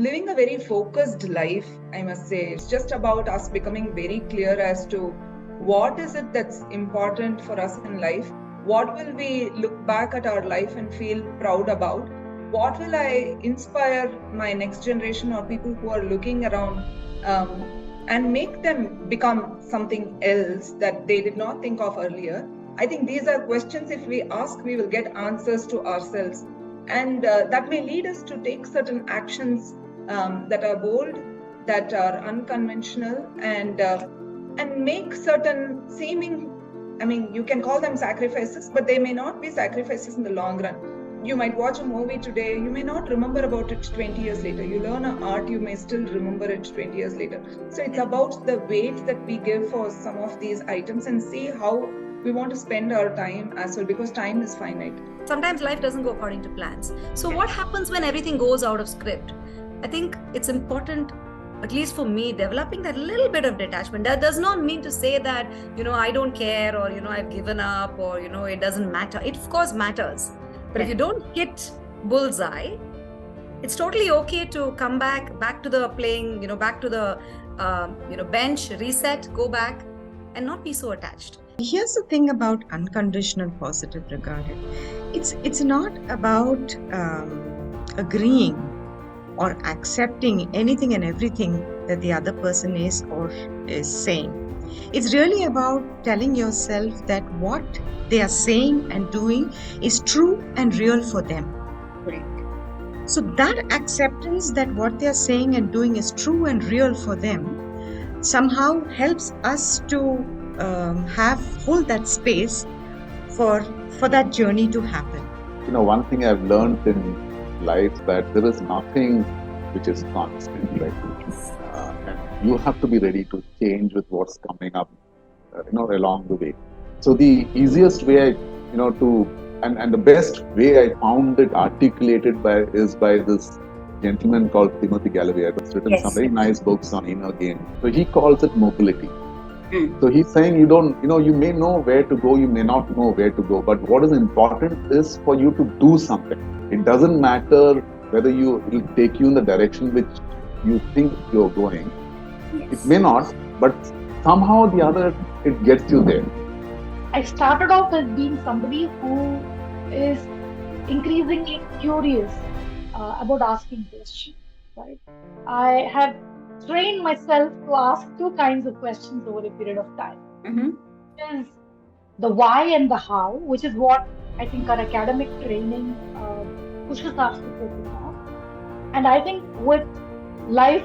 living a very focused life, I must say. It's just about us becoming very clear as to what is it that's important for us in life, what will we look back at our life and feel proud about, what will I inspire my next generation or people who are looking around, and make them become something else that they did not think of earlier. I think these are questions, if we ask, we will get answers to ourselves. And that may lead us to take certain actions that are bold, that are unconventional, and make certain seeming, I mean, you can call them sacrifices, but they may not be sacrifices in the long run. You might watch a movie today, you may not remember about it 20 years later. You learn an art, you may still remember it 20 years later. So it's about the weight that we give for some of these items and see how we want to spend our time as well, because time is finite. Sometimes life doesn't go according to plans. So what happens when everything goes out of script? I think it's important, at least for me, developing that little bit of detachment. That does not mean to say that, I don't care, or, I've given up, or, it doesn't matter. It of course matters. But if you don't hit bullseye, it's totally okay to come back to the playing, back to the, bench, reset, go back, and not be so attached. Here's the thing about unconditional positive regarded. It's not about agreeing or accepting anything and everything that the other person is or is saying. It's really about telling yourself that what they are saying and doing is true and real for them. Right. So that acceptance that what they are saying and doing is true and real for them somehow helps us to hold that space for that journey to happen. One thing I've learned in life that there is nothing which is constant, right? And you have to be ready to change with what's coming up, along the way. So the easiest way, and the best way I found it articulated is by this gentleman called Timothy Galloway. He's written some very nice books on inner game. So he calls it mobility. So he's saying you may know where to go, you may not know where to go, but what is important is for you to do something. It doesn't matter whether it will take you in the direction which you think you're going. It may not, but somehow or the other, it gets you there. I started off as being somebody who is increasingly curious about asking questions, right? I have trained myself to ask two kinds of questions over a period of time. Which is the why and the how, which is what I think our academic training pushes us to focus on. And I think with life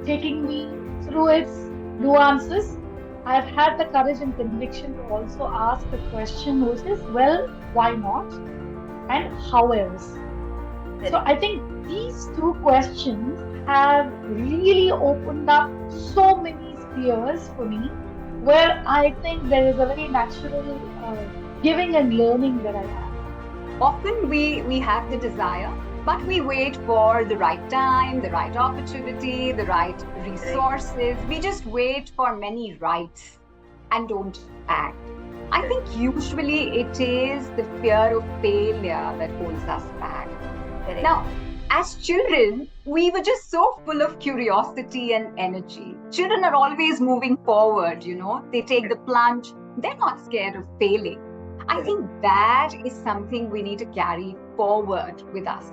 taking me through its nuances, I've had the courage and conviction to also ask the question, which is, well, why not? And how else? So I think these two questions have really opened up so many spheres for me, where I think there is a very natural giving and learning that I have. Often we have the desire, but we wait for the right time, the right opportunity, the right resources. We just wait for many rights and don't act. I think usually it is the fear of failure that holds us back. Now, as children, we were just so full of curiosity and energy. Children are always moving forward, they take the plunge. They're not scared of failing. I think that is something we need to carry forward with us.